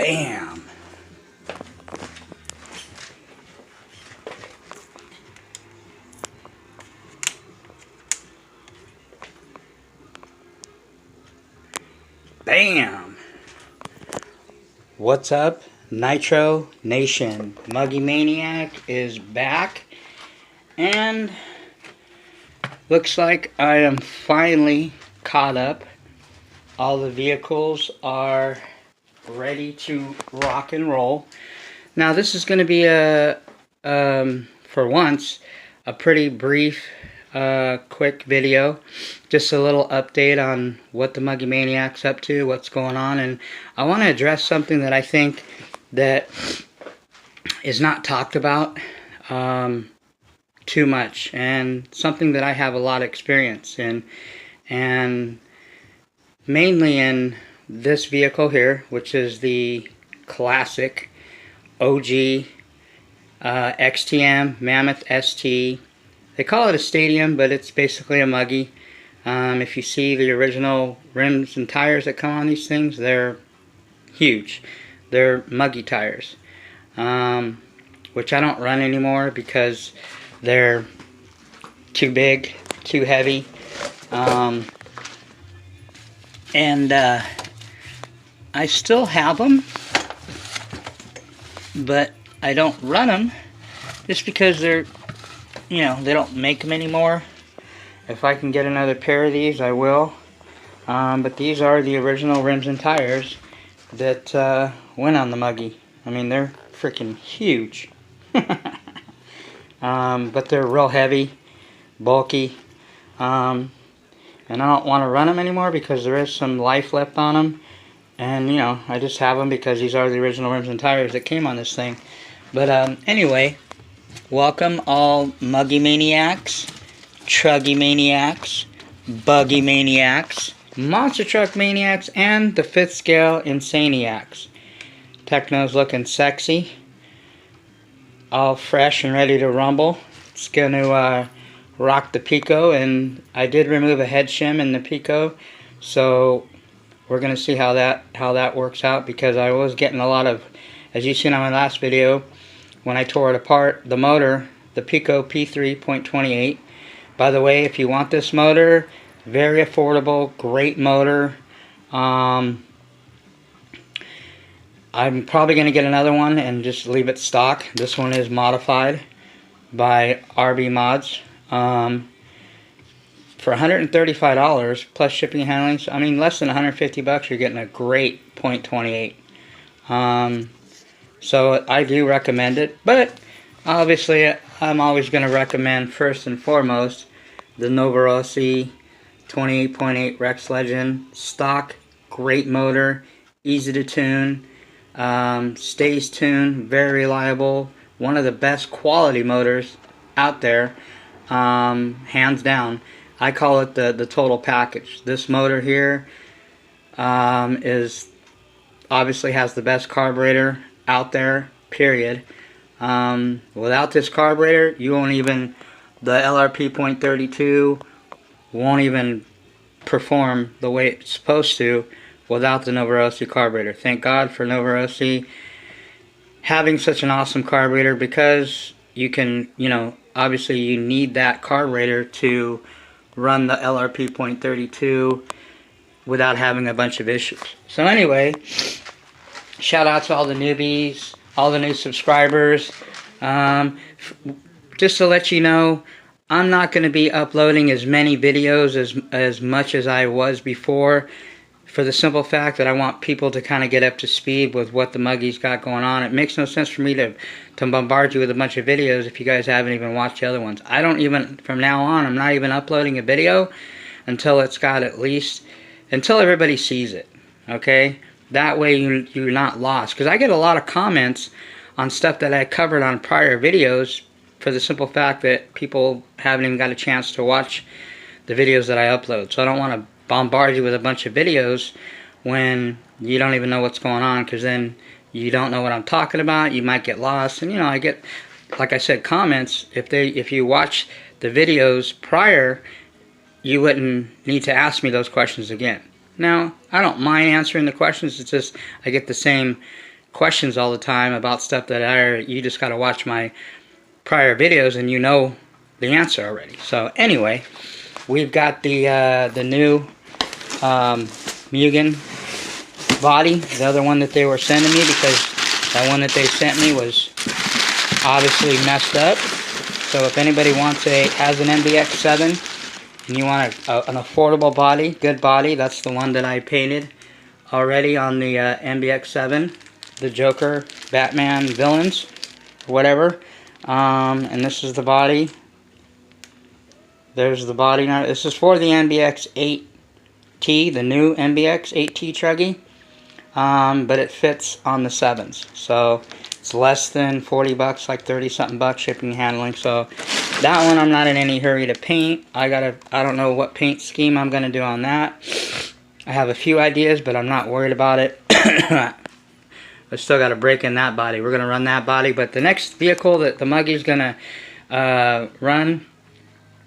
Bam! Bam! What's up, Nitro Nation? Muggy Maniac is back, and looks like I am finally caught up. All the vehicles are ready to rock and roll. Now this is going to be for once, a pretty brief, quick video. Just a little update on what the Muggy Maniac's up to, what's going on, and I want to address something that I think that is not talked about too much, and something that I have a lot of experience in, and mainly in this vehicle here, which is the classic OG XTM Mammoth ST. They call it a Stadium, but it's basically a Muggy. If you see the original rims and tires that come on these things, they're huge. They're Muggy tires, which I don't run anymore because they're too big, too heavy, and I still have them, but I don't run them just because they're, you know, they don't make them anymore. If I can get another pair of these, I will. But these are the original rims and tires that went on the Muggy. I mean, they're freaking huge. But they're real heavy, bulky, and I don't want to run them anymore because there is some life left on them. And, you know, I just have them because these are the original rims and tires that came on this thing. But anyway, welcome all Muggy Maniacs, Truggy Maniacs, Buggy Maniacs, Monster Truck Maniacs, and the 5th Scale Insaniacs. Techno's looking sexy, all fresh and ready to rumble. It's going to rock the Pico, and I did remove a head shim in the Pico, so we're going to see how that works out, because I was getting a lot of, as you seen on my last video, when I tore it apart, the motor, the Pico P3.28. By the way, if you want this motor, very affordable, great motor. I'm probably going to get another one and just leave it stock. This one is modified by RB Mods. For $135 plus shipping and handling, so, I mean, less than 150 bucks, you're getting a great .28. So I do recommend it, but obviously I'm always going to recommend first and foremost the Novorossi 28.8 Rex Legend. Stock, great motor, easy to tune, stays tuned, very reliable, one of the best quality motors out there, hands down. I call it the total package. This motor here is obviously has the best carburetor out there, period. Without this carburetor, you won't even, the LRP .32 won't even perform the way it's supposed to without the Novorossi carburetor. Thank God for Novorossi having such an awesome carburetor, because you can, you know, obviously you need that carburetor to run the LRP .32 without having a bunch of issues. So anyway, shout out to all the newbies, all the new subscribers. Just to let you know, I'm not going to be uploading as many videos as much as I was before, for the simple fact that I want people to kind of get up to speed with what the Muggy's got going on. It makes no sense for me to bombard you with a bunch of videos if you guys haven't even watched the other ones. I don't even, from now on, I'm not even uploading a video until it's got at least, until everybody sees it, okay? That way you're not lost. Because I get a lot of comments on stuff that I covered on prior videos, for the simple fact that people haven't even got a chance to watch the videos that I upload. So I don't want to bombard you with a bunch of videos when you don't even know what's going on, because then you don't know what I'm talking about. You might get lost. And, you know, I get, like I said, comments. If you watch the videos prior, you wouldn't need to ask me those questions again. Now, I don't mind answering the questions. It's just I get the same questions all the time about stuff that you just got to watch my prior videos and you know the answer already. So anyway, we've got the new Mugen body, the other one that they were sending me, because that one that they sent me was obviously messed up. So if anybody has an MBX7 and you want an affordable body, good body, that's the one that I painted already on the MBX7, the Joker, Batman villains, whatever. And this is the body. There's the body now. This is for the MBX 8T, the new MBX 8T Truggy. But it fits on the 7s. So it's less than 40 bucks, like 30 something bucks shipping and handling. So that one I'm not in any hurry to paint. I don't know what paint scheme I'm gonna do on that. I have a few ideas, but I'm not worried about it. I still got to break in that body. We're gonna run that body, but the next vehicle that the Muggy's gonna run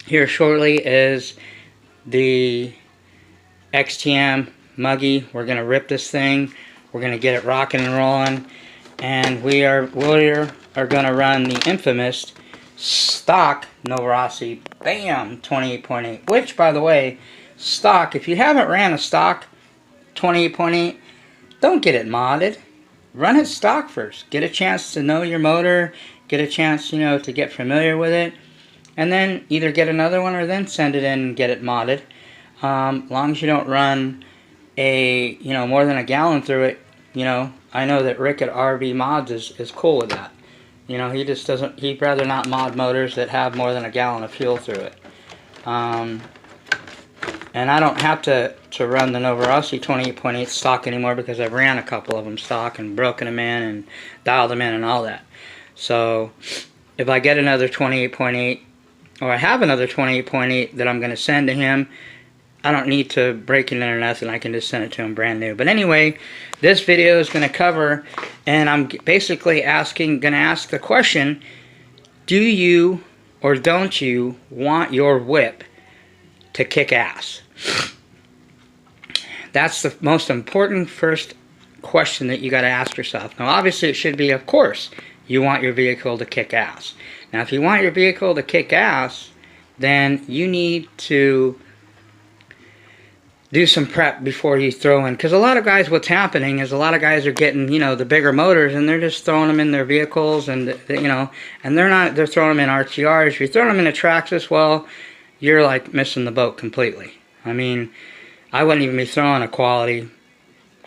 here shortly is the XTM Muggy. We're gonna rip this thing. We're gonna get it rocking and rolling, and we are gonna run the infamous stock Novarossi BAM 28.8. Which, by the way, stock. If you haven't ran a stock 28.8, don't get it modded. Run it stock first. Get a chance to know your motor. Get a chance, to get familiar with it, and then either get another one or then send it in and get it modded. Long as you don't run more than a gallon through it, I know that Rick at RV Mods is cool with that. He just doesn't, he'd rather not mod motors that have more than a gallon of fuel through it. And I don't have to run the Novarossi 28.8 stock anymore, because I've ran a couple of them stock and broken them in and dialed them in and all that. So if I get another 28.8, or I have another 28.8 that I'm going to send to him, I don't need to break it in or nothing. I can just send it to him brand new. But anyway, this video is going to cover, and I'm basically going to ask the question, do you or don't you want your whip to kick ass? That's the most important first question that you got to ask yourself. Now, obviously, it should be, of course, you want your vehicle to kick ass. Now, if you want your vehicle to kick ass, then you need to do some prep before you throw in, because a lot of guys, what's happening is a lot of guys are getting, the bigger motors, and they're just throwing them in their vehicles, and and they're throwing them in RTRs. If you're throwing them in a Traxxas, well, you're like missing the boat completely. I mean, I wouldn't even be throwing a quality,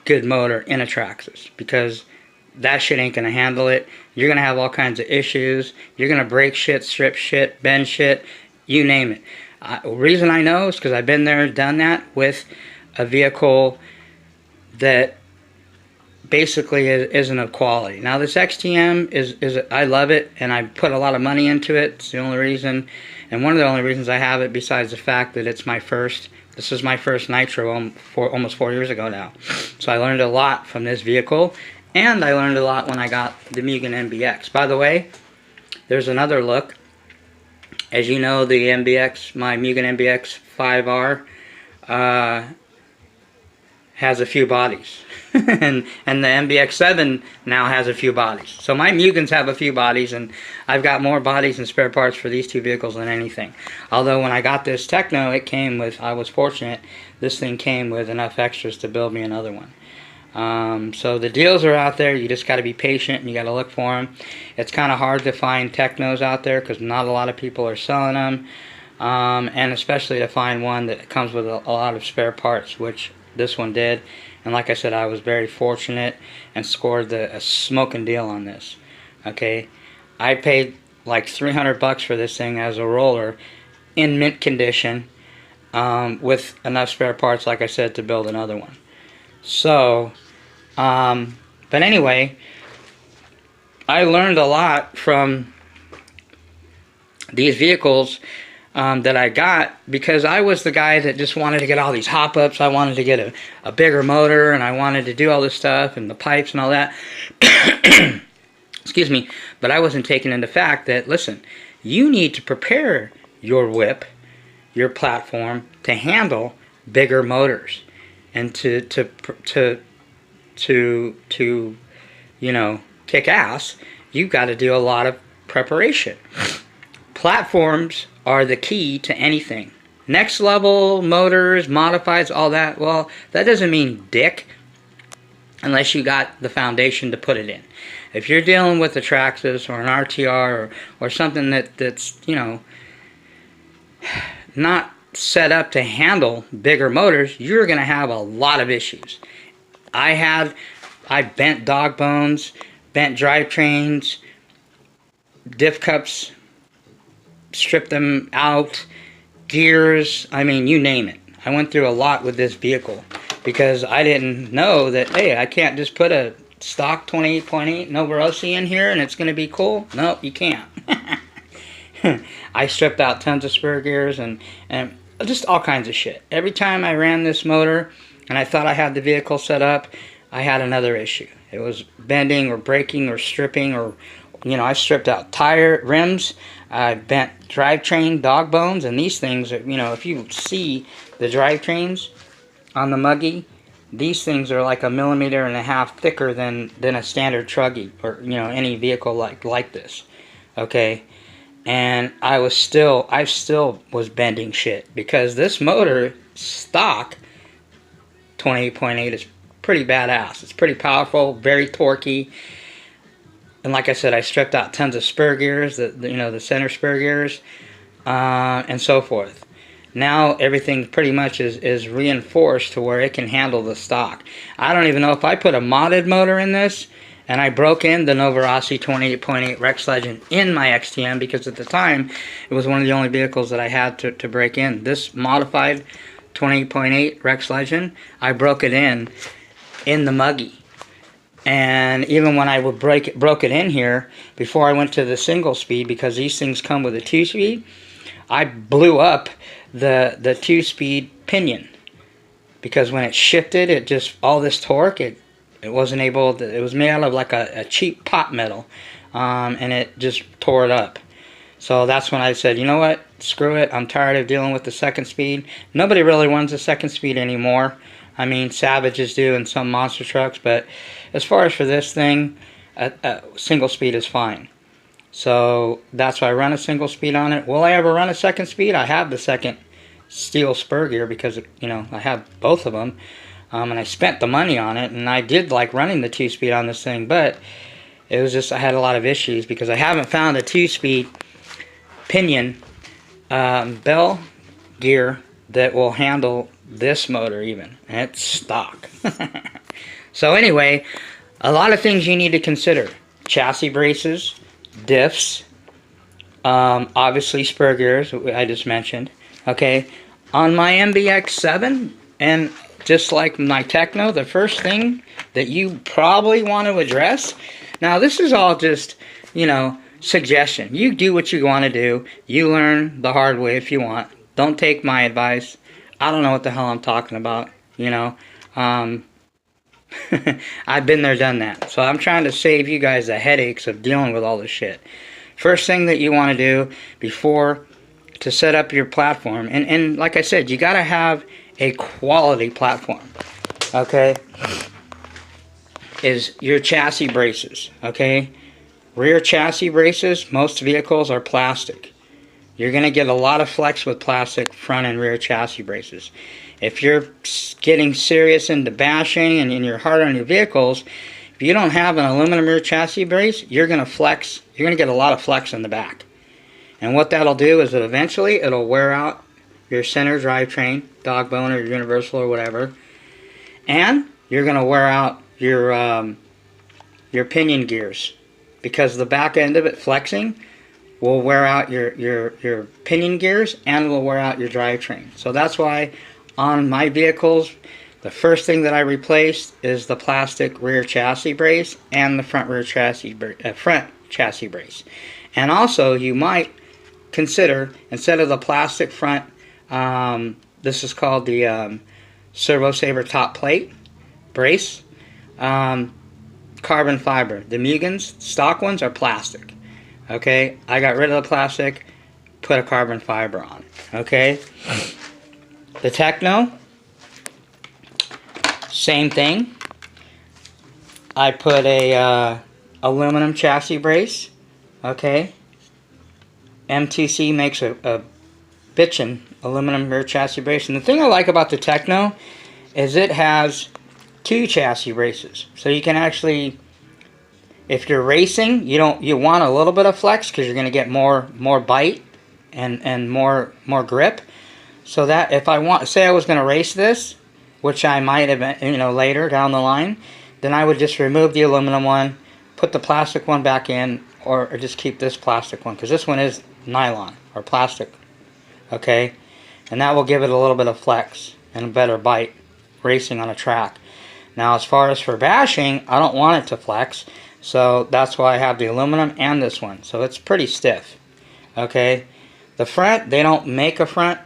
good motor in a Traxxas, because that shit ain't gonna handle it. You're gonna have all kinds of issues. You're gonna break shit, strip shit, bend shit, you name it. The reason I know is because I've been there, done that with a vehicle that basically isn't of quality. Now, this XTM is I love it, and I put a lot of money into it. It's the only reason, and one of the only reasons I have it, besides the fact that it's this is my first Nitro almost 4 years ago now. So I learned a lot from this vehicle, and I learned a lot when I got the Mugen MBX. By the way, there's another look. As you know, the MBX, my Mugen MBX 5R, has a few bodies. and the MBX7 now has a few bodies. So my Mugens have a few bodies, and I've got more bodies and spare parts for these two vehicles than anything. Although when I got this Tekno, it came with, I was fortunate, this thing came with enough extras to build me another one. So the deals are out there. You just got to be patient, and you got to look for them. It's kind of hard to find Teknos out there because not a lot of people are selling them, and especially to find one that comes with a lot of spare parts, which this one did. And like I said, I was very fortunate and scored a smoking deal on this. Okay, I paid like 300 bucks for this thing as a roller in mint condition, with enough spare parts, like I said, to build another one. So, but anyway, I learned a lot from these vehicles that I got, because I was the guy that just wanted to get all these hop-ups. I wanted to get a bigger motor, and I wanted to do all this stuff, and the pipes and all that. Excuse me. But I wasn't taking into fact that, listen, you need to prepare your whip, your platform, to handle bigger motors. And to you know, kick ass, you've got to do a lot of preparation. Platforms are the key to anything. Next level, motors, modifieds, all that, well, that doesn't mean dick unless you got the foundation to put it in. If you're dealing with a Traxxas or an RTR or something that's, you know, not set up to handle bigger motors, you're going to have a lot of issues. I bent dog bones, bent drivetrains, diff cups, stripped them out, gears, I mean, you name it. I went through a lot with this vehicle because I didn't know that, hey, I can't just put a stock 28.8 Nova Rossi in here and it's going to be cool. No, you can't. I stripped out tons of spur gears and just all kinds of shit. Every time I ran this motor and I thought I had the vehicle set up, I had another issue. It was bending or breaking or stripping, or, you know, I stripped out tire rims, I bent drivetrain dog bones, and these things, you know, if you see the drivetrains on the Muggy, these things are like 1.5 millimeters thicker than a standard Truggy, or, you know, any vehicle like this. Okay, and I still was bending shit because this motor stock 28.8 is pretty badass. It's pretty powerful, very torquey, and like I said, I stripped out tons of spur gears, the center spur gears, and so forth. Now everything pretty much is reinforced to where it can handle the stock. I don't even know if I put a modded motor in this and I broke in the Nova Rossi 28.8 Rex Legend in my XTM, because at the time it was one of the only vehicles that I had to break in. This modified 28.8 Rex Legend, I broke it in the Muggy. And even when I broke it in here, before I went to the single speed, because these things come with a 2-speed, I blew up the 2-speed pinion, because when it shifted, it just, all this torque, it wasn't able to, it was made out of like a cheap pot metal, and it just tore it up. So that's when I said, you know what, screw it, I'm tired of dealing with the second speed. Nobody really runs the second speed anymore. I mean, Savages do in some monster trucks, but as far as for this thing, a single speed is fine. So that's why I run a single speed on it. Will I ever run a second speed? I have the second steel spur gear because, you know, I have both of them, and I spent the money on it, and I did like running the 2-speed on this thing, but it was just, I had a lot of issues because I haven't found a 2-speed pinion bell gear that will handle this motor even, and it's stock. So anyway, a lot of things you need to consider: chassis braces, diffs, obviously spur gears, I just mentioned. Okay, on my MBX7, and just like my Tekno, the first thing that you probably want to address, now this is all just, you know, suggestion. You do what you want to do. You learn the hard way if you want. Don't take my advice. I don't know what the hell I'm talking about, you know. I've been there, done that. So I'm trying to save you guys the headaches of dealing with all this shit. First thing that you want to do before to set up your platform, and like I said, you got to have a quality platform, okay, is your chassis braces, okay? Rear chassis braces, most vehicles are plastic. You're going to get a lot of flex with plastic front and rear chassis braces. If you're getting serious into bashing and you're hard on your vehicles, if you don't have an aluminum rear chassis brace, you're going to flex. You're going to get a lot of flex in the back. And what that'll do is that eventually it'll wear out your center drivetrain, dog bone or universal or whatever. And you're going to wear out your pinion gears, because the back end of it flexing will wear out your pinion gears and will wear out your drivetrain. So that's why on my vehicles, the first thing that I replaced is the plastic rear chassis brace and the front chassis brace. And also, you might consider, instead of the plastic front, this is called the Servo Saver top plate brace, carbon fiber. The Mugens, stock ones, are plastic. Okay, I got rid of the plastic, put a carbon fiber on it. Okay, the Tekno, same thing. I put a aluminum chassis brace. Okay. MTC makes a bitchin' aluminum rear chassis brace. And the thing I like about the Tekno is it has 2 chassis braces. So you can actually, if you're racing, you want a little bit of flex because you're going to get more bite and more grip. So that if I want, say I was going to race this, which I might have, later down the line, then I would just remove the aluminum one, put the plastic one back in, or just keep this plastic one, because this one is nylon or plastic. Okay, and that will give it a little bit of flex and a better bite racing on a track. Now, as far as for bashing, I don't want it to flex, so that's why I have the aluminum and this one. So it's pretty stiff. Okay, the front, they don't make a front.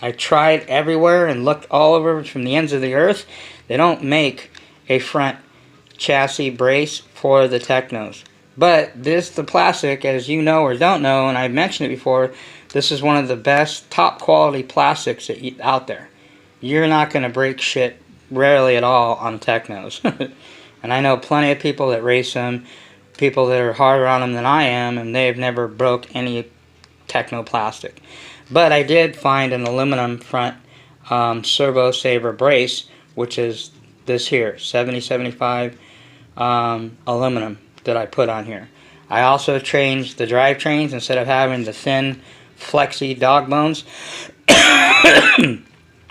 I tried everywhere and looked all over from the ends of the earth. They don't make a front chassis brace for the Teknos. But the plastic, as you know or don't know, and I've mentioned it before, this is one of the best top quality plastics out there. You're not going to break shit rarely at all on Teknos. And I know plenty of people that race them, people that are harder on them than I am, and they've never broke any Tekno plastic. But I did find an aluminum front Servo Saver brace, which is this here, 7075 aluminum that I put on here. I also changed the drivetrains. Instead of having the thin, flexy dog bones,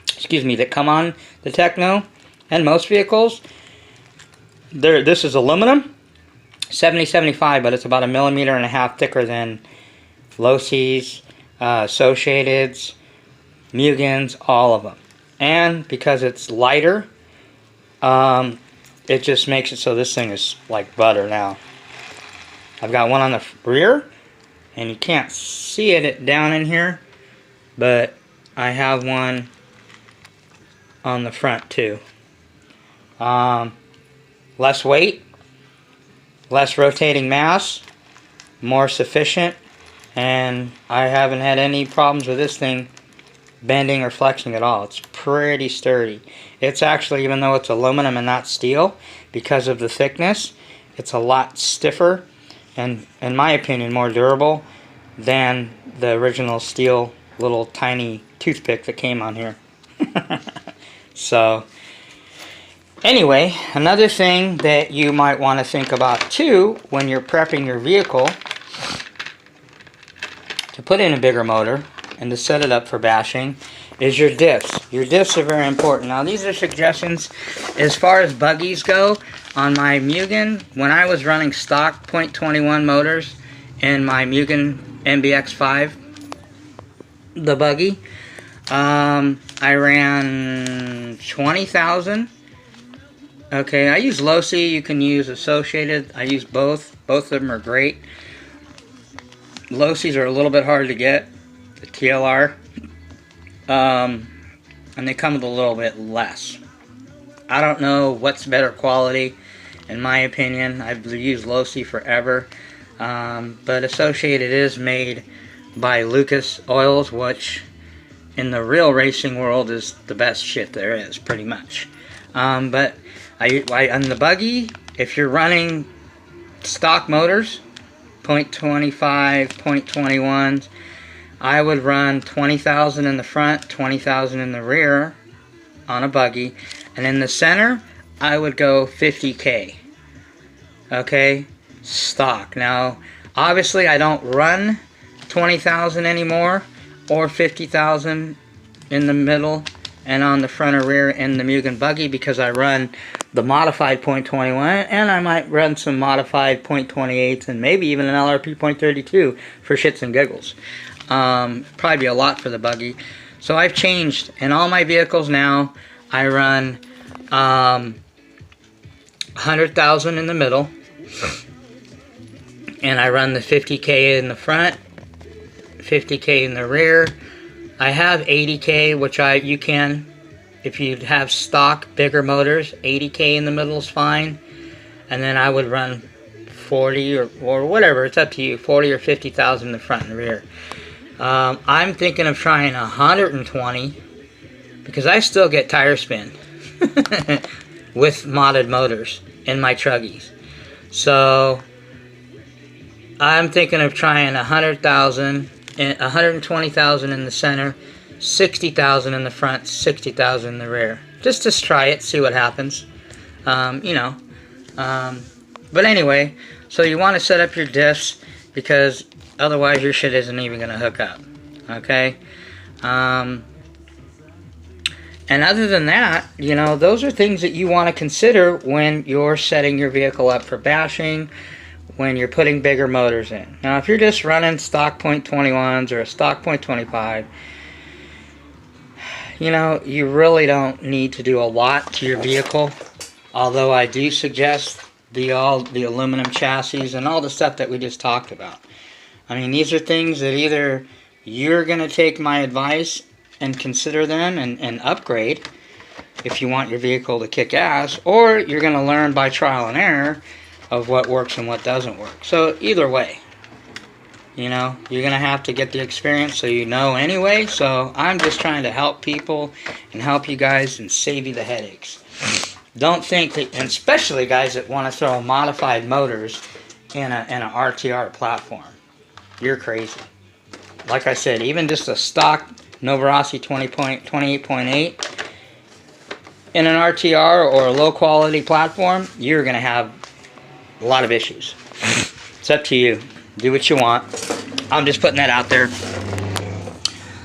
excuse me, that come on the Tekno and most vehicles, this is aluminum, 7075, but it's about 1.5 millimeters thicker than Losse's, Associateds, Mugens, all of them. And because it's lighter, it just makes it so this thing is like butter now. I've got one on the rear, and you can't see it down in here, but I have one on the front too. Less weight, less rotating mass, more sufficient, and I haven't had any problems with this thing bending or flexing at all. It's pretty sturdy. It's actually, even though it's aluminum and not steel, because of the thickness, it's a lot stiffer and, in my opinion, more durable than the original steel little tiny toothpick that came on here. So, anyway, another thing that you might want to think about too when you're prepping your vehicle to put in a bigger motor and to set it up for bashing is your diffs. Your diffs are very important. Now, these are suggestions as far as buggies go. On my Mugen, when I was running stock .21 motors in my Mugen MBX5, the buggy, I ran 20,000. Okay, I use Losi, you can use Associated. I use both. Both of them are great. Losis are a little bit hard to get, the TLR. And they come with a little bit less. I don't know what's better quality, in my opinion. I've used Losi forever. But Associated is made by Lucas Oils, which in the real racing world is the best shit there is, pretty much. But on the buggy, if you're running stock motors, .25, .21s, I would run 20,000 in the front, 20,000 in the rear on a buggy, and in the center, I would go 50K. Okay, stock. Now, obviously, I don't run 20,000 anymore, or 50,000 in the middle and on the front or rear in the Mugen buggy, because I run the modified .21, and I might run some modified .28s and maybe even an LRP .32 for shits and giggles. Probably be a lot for the buggy. So I've changed. In all my vehicles now, I run 100,000 in the middle, and I run the 50K in the front, 50K in the rear. I have 80K, which you can, if you have stock bigger motors, 80K in the middle is fine. And then I would run 40 or whatever, it's up to you, 40 or 50,000 in the front and rear. I'm thinking of trying 120 because I still get tire spin with modded motors. in my truggies. So I'm thinking of trying 100,000 and 120,000 in the center, 60,000 in the front, 60,000 in the rear. Just to try it, see what happens. You know. But anyway, so you want to set up your diffs, because otherwise your shit isn't even going to hook up. Okay? And other than that, you know, those are things that you want to consider when you're setting your vehicle up for bashing, when you're putting bigger motors in. Now, if you're just running stock .21s or a stock .25, you know, you really don't need to do a lot to your vehicle. Although I do suggest the aluminum chassis and all the stuff that we just talked about. I mean, these are things that either you're going to take my advice and consider them and upgrade if you want your vehicle to kick ass, or you're going to learn by trial and error of what works and what doesn't work. So either way, you know, you're going to have to get the experience, so you know anyway. So I'm just trying to help people and help you guys and save you the headaches. Don't think that, and especially guys that want to throw modified motors in a RTR platform. You're crazy. Like I said, even just a stock Novorossi 28.8 in an RTR or a low quality platform, you're going to have a lot of issues. It's up to you. Do what you want. I'm just putting that out there.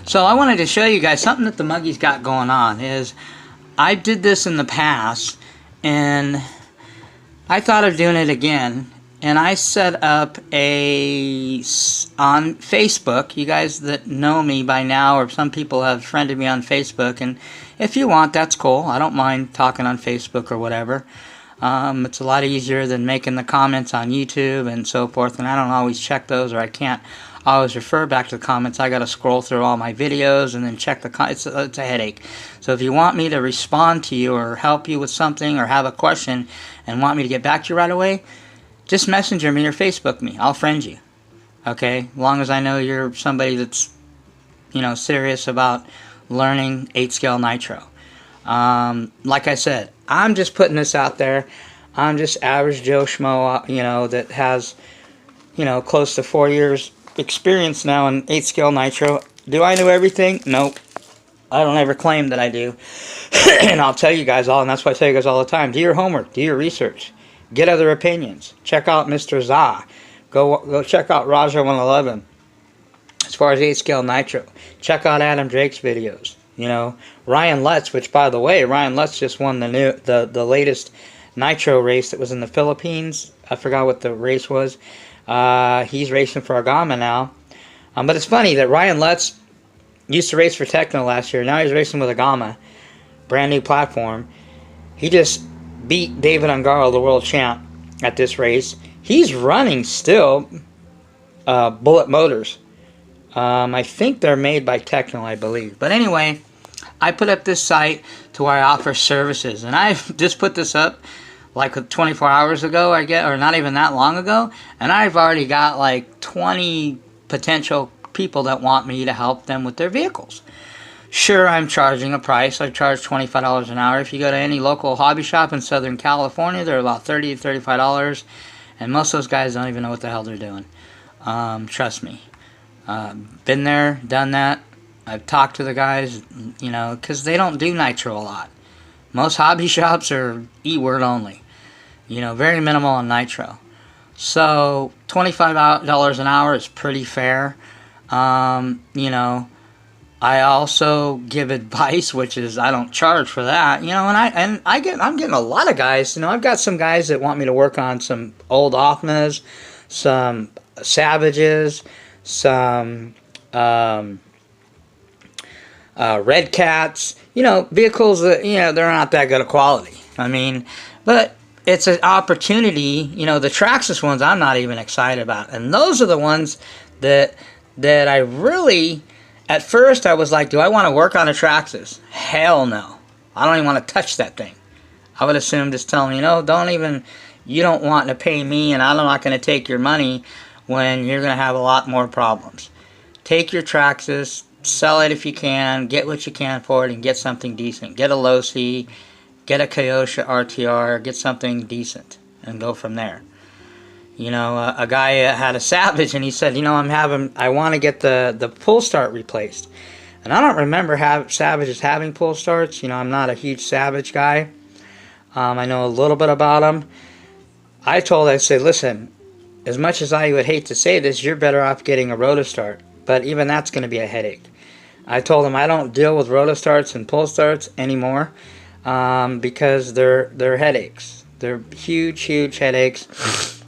So I wanted to show you guys something that the Muggy's got going on. Is I did this in the past, and I thought of doing it again. And I set up on Facebook. You guys that know me by now, or some people have friended me on Facebook, and if you want, that's cool. I don't mind talking on Facebook or whatever. It's a lot easier than making the comments on YouTube and so forth, and I don't always check those, or I can't always refer back to the comments. I gotta scroll through all my videos and then check the comments. It's a headache. So if you want me to respond to you or help you with something or have a question and want me to get back to you right away, just messenger me or Facebook me. I'll friend you. Okay? As long as I know you're somebody that's, you know, serious about learning 8-scale nitro. Like I said, I'm just putting this out there. I'm just average Joe Schmo, you know, that has, you know, close to 4 years experience now in 8-scale nitro. Do I know everything? Nope. I don't ever claim that I do. And I'll tell you guys all, and that's why I tell you guys all the time, do your homework, do your research. Get other opinions. Check out Mr. Za. Go check out Raja 111. As far as 8-scale nitro, check out Adam Drake's videos. You know, Ryan Lutz, which by the way, Ryan Lutz just won the latest nitro race that was in the Philippines. I forgot what the race was. He's racing for Agama now. But it's funny that Ryan Lutz used to race for Tekno last year. Now he's racing with Agama, brand new platform. He just beat David Ungaro, the world champ, at this race. He's running still Bullet motors. I think they're made by Tekno, I believe. But anyway, I put up this site to where I offer services, and I just put this up like 24 hours ago, I guess, or not even that long ago, and I've already got like 20 potential people that want me to help them with their vehicles. Sure, I'm charging a price. I charge $25 an hour. If you go to any local hobby shop in Southern California, they're about $30 to $35, and most of those guys don't even know what the hell they're doing. Trust me. Been there, done that. I've talked to the guys, you know, because they don't do nitro a lot. Most hobby shops are E-word only. You know, very minimal on nitro. So, $25 an hour is pretty fair. You know, I also give advice, which is I don't charge for that. You know, and I'm getting a lot of guys. You know, I've got some guys that want me to work on some old Offnas, some Savages, some Red Cats, you know, vehicles that, you know, they're not that good of quality. I mean, but it's an opportunity. You know, the Traxxas ones I'm not even excited about, and those are the ones that I really, at first I was like, do I want to work on a Traxxas? Hell no. I don't even want to touch that thing. I would assume just tell them, you know, you don't want to pay me, and I'm not going to take your money when you're going to have a lot more problems. Take your Traxxas, sell it if you can, get what you can for it, and get something decent. Get a low C, get a Kyosho RTR, get something decent, and go from there. You know, a guy had a Savage, and he said, you know, I want to get the pull start replaced. And I don't remember Savages having pull starts. You know, I'm not a huge Savage guy. I know a little bit about them. I said, listen, as much as I would hate to say this, you're better off getting a Rotostart. But even that's going to be a headache. I told him I don't deal with Rotostarts and pull starts anymore because they're headaches. They're huge, huge headaches.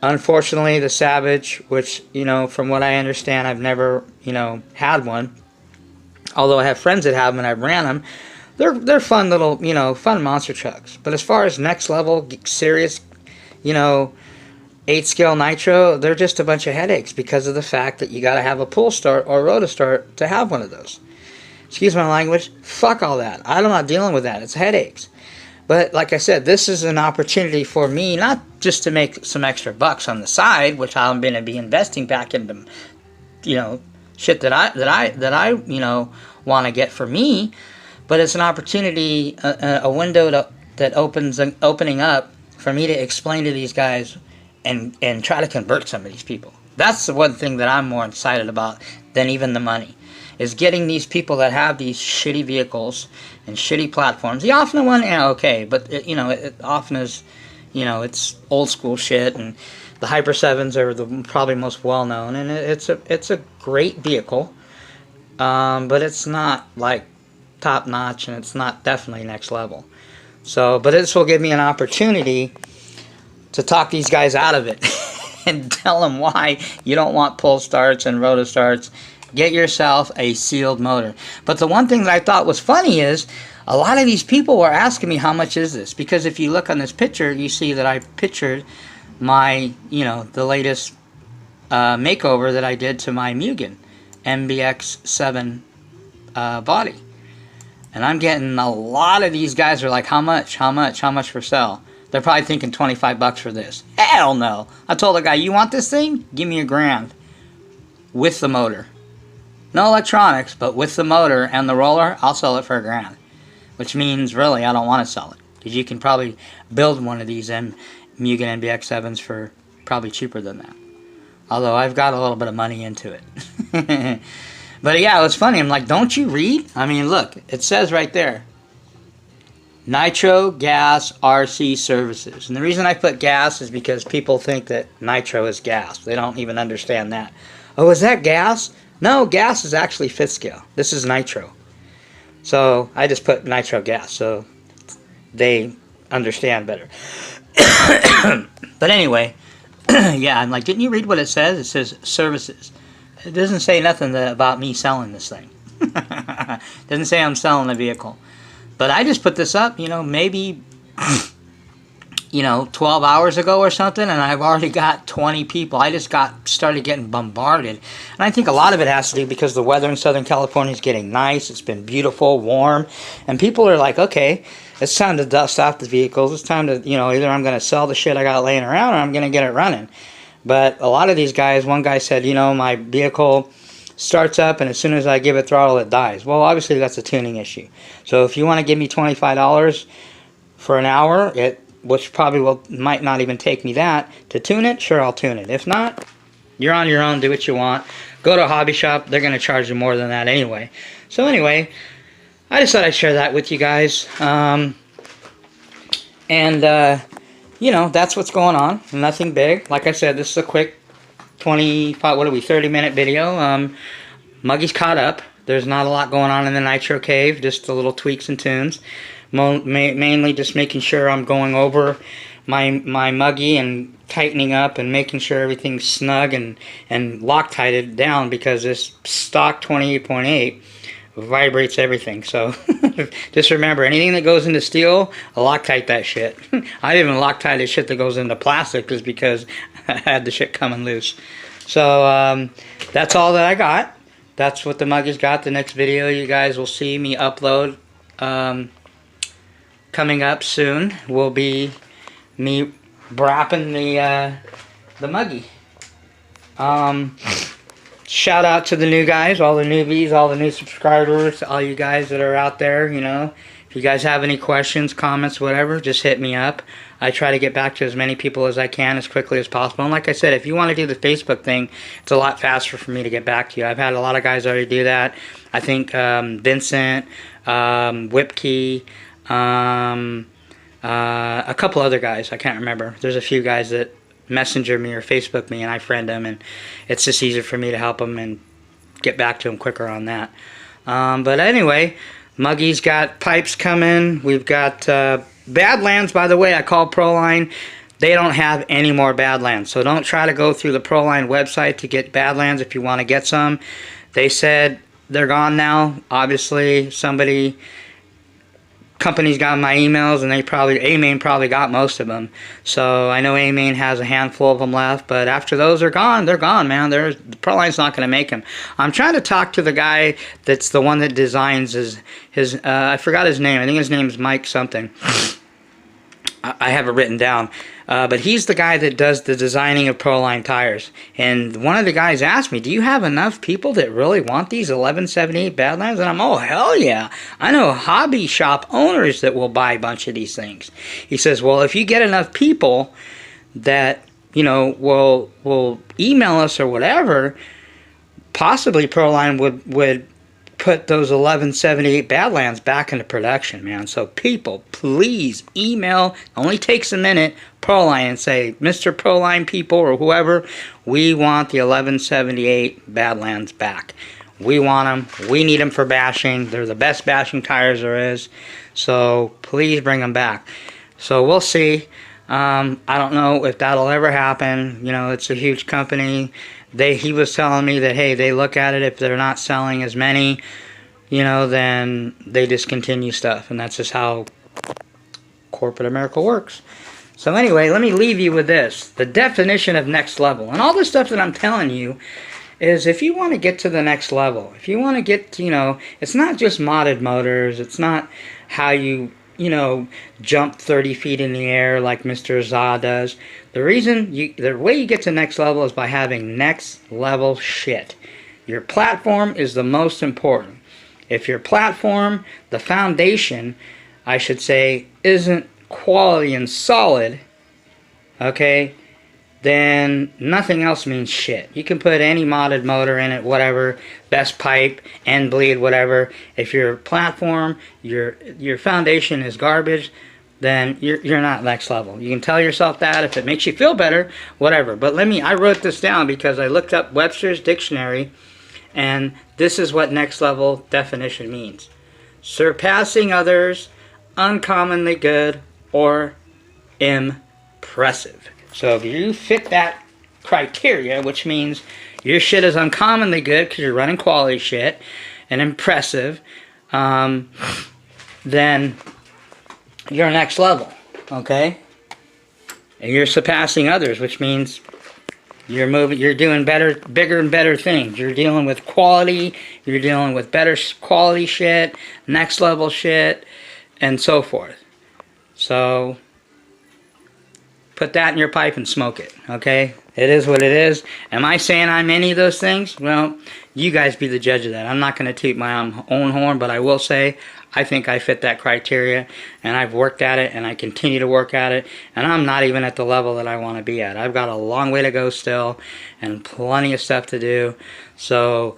Unfortunately, the Savage, which, you know, from what I understand, I've never, you know, had one. Although I have friends that have them and I've ran them. They're fun little, you know, fun monster trucks. But as far as next level, serious, you know, 8-scale nitro, they're just a bunch of headaches because of the fact that you got to have a pull start or Rotostart to have one of those. Excuse my language. Fuck all that. I'm not dealing with that. It's headaches. But like I said, this is an opportunity for me, not just to make some extra bucks on the side, which I'm going to be investing back into, you know, shit that I you know, want to get for me, but it's an opportunity, a window that opening up for me to explain to these guys and try to convert some of these people. That's the one thing that I'm more excited about than even the money, is getting these people that have these shitty vehicles and shitty platforms. The Offner one, yeah, okay, but it, you know, it often is, you know, it's old school shit, and the Hyper 7s are the probably most well known, and it's a great vehicle, but it's not like top notch, and it's not definitely next level. So, but this will give me an opportunity to talk these guys out of it and tell them why you don't want pull starts and Rotostarts. Get yourself a sealed motor. But the one thing that I thought was funny is a lot of these people were asking me, how much is this? Because if you look on this picture, you see that I pictured my, you know, the latest makeover that I did to my Mugen MBX7 body. And I'm getting a lot of these guys are like, how much? How much? How much for sale? They're probably thinking 25 bucks for this. Hell no. I told the guy, you want this thing? Give me $1,000 with the motor. No electronics, but with the motor and the roller, I'll sell it for $1,000. Which means, really, I don't want to sell it. Because you can probably build one of these Mugen MBX7s for probably cheaper than that. Although I've got a little bit of money into it. But yeah, it was funny. I'm like, don't you read? I mean, look, it says right there. Nitro Gas RC Services. And the reason I put gas is because people think that nitro is gas. They don't even understand that. Oh, is that gas? No, gas is actually 5th scale. This is nitro. So I just put nitro gas so they understand better. But anyway, yeah, I'm like, didn't you read what it says? It says services. It doesn't say nothing about me selling this thing. It doesn't say I'm selling the vehicle. But I just put this up, you know, maybe, you know, 12 hours ago or something, and I've already got 20 people. I just started getting bombarded. And I think a lot of it has to do because the weather in Southern California is getting nice. It's been beautiful, warm. And people are like, okay, it's time to dust off the vehicles. It's time to, you know, either I'm going to sell the shit I got laying around or I'm going to get it running. But a lot of these guys, one guy said, you know, my vehicle starts up and as soon as I give it throttle, it dies. Well, obviously that's a tuning issue. So if you want to give me $25 for an hour, which probably might not even take me that, to tune it, sure, I'll tune it. If not, you're on your own, do what you want. Go to a hobby shop, they're going to charge you more than that anyway. So anyway, I just thought I'd share that with you guys. You know, that's what's going on. Nothing big. Like I said, this is a quick 30-minute video. Muggy's caught up. There's not a lot going on in the Nitro Cave, just the little tweaks and tunes. Mainly just making sure I'm going over my Muggy and tightening up and making sure everything's snug and Loctited down, because this stock 28.8 vibrates everything. So just remember, anything that goes into steel, Loctite that shit. I even Loctite shit that goes into plastic just because I had the shit coming loose. So that's all that I got. That's what the Muggy's got. The next video you guys will see me upload coming up soon will be me brapping the Muggy. Shout out to the new guys, all the newbies, all the new subscribers, all you guys that are out there, you know. If you guys have any questions, comments, whatever, just hit me up. I try to get back to as many people as I can as quickly as possible. And like I said, if you want to do the Facebook thing, it's a lot faster for me to get back to you. I've had a lot of guys already do that. I think Vincent, Whipkey, a couple other guys. I can't remember. There's a few guys that messenger me or Facebook me, and I friend them, and it's just easier for me to help them and get back to them quicker on that. But anyway, Muggy's got pipes coming. We've got Badlands, by the way. I called Proline. They don't have any more Badlands, so don't try to go through the Proline website to get Badlands if you want to get some. They said they're gone now. Obviously, companies got my emails, and AMain probably got most of them. So I know AMain has a handful of them left, but after those are gone, they're gone, man. Proline's not going to make them. I'm trying to talk to the guy that's the one that designs his I forgot his name. I think his name's Mike something. I have it written down. But he's the guy that does the designing of Proline tires. And one of the guys asked me, do you have enough people that really want these 1178 Badlands? And I'm, oh, hell yeah. I know hobby shop owners that will buy a bunch of these things. He says, well, if you get enough people that, you know, will email us or whatever, possibly Proline would put those 1178 Badlands back into production, man. So people, please email, only takes a minute, Proline, and say, Mr. Proline people or whoever, we want the 1178 Badlands back. We want them. We need them for bashing. They're the best bashing tires there is. So please bring them back. So we'll see. I don't know if that'll ever happen. You know, it's a huge company. He was telling me that, hey, they look at it, if they're not selling as many, you know, then they discontinue stuff. And that's just how corporate America works. So anyway, let me leave you with this. The definition of next level. And all the stuff that I'm telling you is if you want to get to the next level, if you want to get to, you know, it's not just modded motors. It's not how you know, jump 30 feet in the air like Mr. Za does. The way you get to next level is by having next level shit. Your platform is the most important. If your platform, the foundation, I should say, isn't quality and solid, okay, then nothing else means shit. You can put any modded motor in it, whatever, best pipe, end bleed, whatever. If your platform, your foundation is garbage, then you're not next level. You can tell yourself that if it makes you feel better, whatever. But I wrote this down because I looked up Webster's dictionary, and this is what next level definition means. Surpassing others, uncommonly good, or impressive. So if you fit that criteria, which means your shit is uncommonly good because you're running quality shit, and impressive, then you're next level, okay? And you're surpassing others, which means you're doing better, bigger and better things. You're dealing with quality, you're dealing with better quality shit, next level shit, and so forth. So put that in your pipe and smoke it, okay? It is what it is. Am I saying I'm any of those things? Well, you guys be the judge of that. I'm not going to toot my own horn, but I will say I think I fit that criteria, and I've worked at it, and I continue to work at it, and I'm not even at the level that I want to be at. I've got a long way to go still, and plenty of stuff to do. So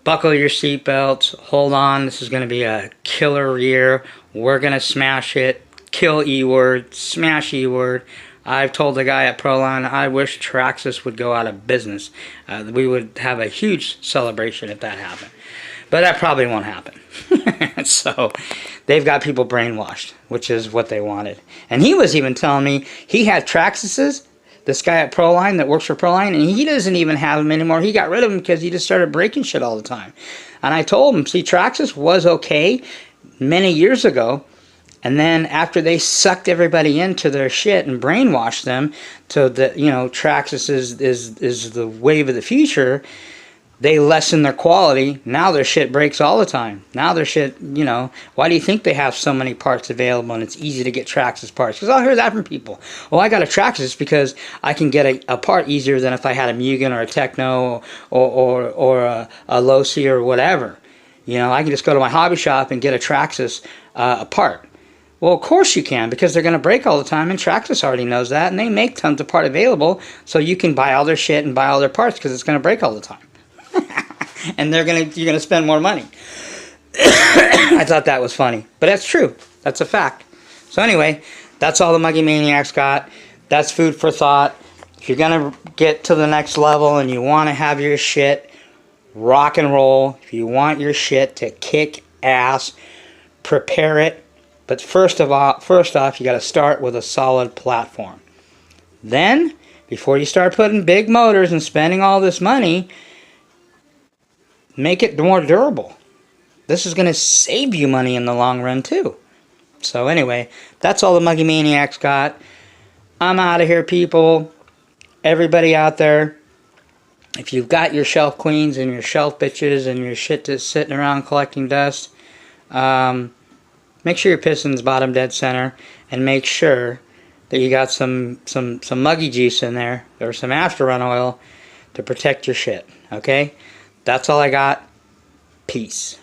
buckle your seatbelts, hold on. This is going to be a killer year. We're going to smash it, kill E-word, smash E-word. I've told the guy at Proline, I wish Traxxas would go out of business. We would have a huge celebration if that happened. But that probably won't happen. So they've got people brainwashed, which is what they wanted. And he was even telling me he had Traxxas's, this guy at Proline that works for Proline, and he doesn't even have them anymore. He got rid of them because he just started breaking shit all the time. And I told him, see, Traxxas was okay many years ago. And then after they sucked everybody into their shit and brainwashed them to the, you know, Traxxas is the wave of the future, they lessen their quality. Now their shit breaks all the time. Now their shit, you know, why do you think they have so many parts available and it's easy to get Traxxas parts? Because I'll hear that from people. Well, I got a Traxxas because I can get a part easier than if I had a Mugen or a Techno or a Losi or whatever. You know, I can just go to my hobby shop and get a Traxxas part. Well, of course you can, because they're going to break all the time, and Traxxas already knows that, and they make tons of part available, so you can buy all their shit and buy all their parts, because it's going to break all the time. And you're going to spend more money. I thought that was funny, but that's true. That's a fact. So anyway, that's all the Muggy Maniacs got. That's food for thought. If you're going to get to the next level and you want to have your shit rock and roll, if you want your shit to kick ass, prepare it. But first off, you got to start with a solid platform. Then, before you start putting big motors and spending all this money, make it more durable. This is going to save you money in the long run too. So anyway, that's all the Muggy Maniacs got. I'm out of here, people. Everybody out there, if you've got your shelf queens and your shelf bitches and your shit that's sitting around collecting dust, make sure your piston's bottom dead center, and make sure that you got some Muggy juice in there, or some after run oil, to protect your shit. Okay? That's all I got. Peace.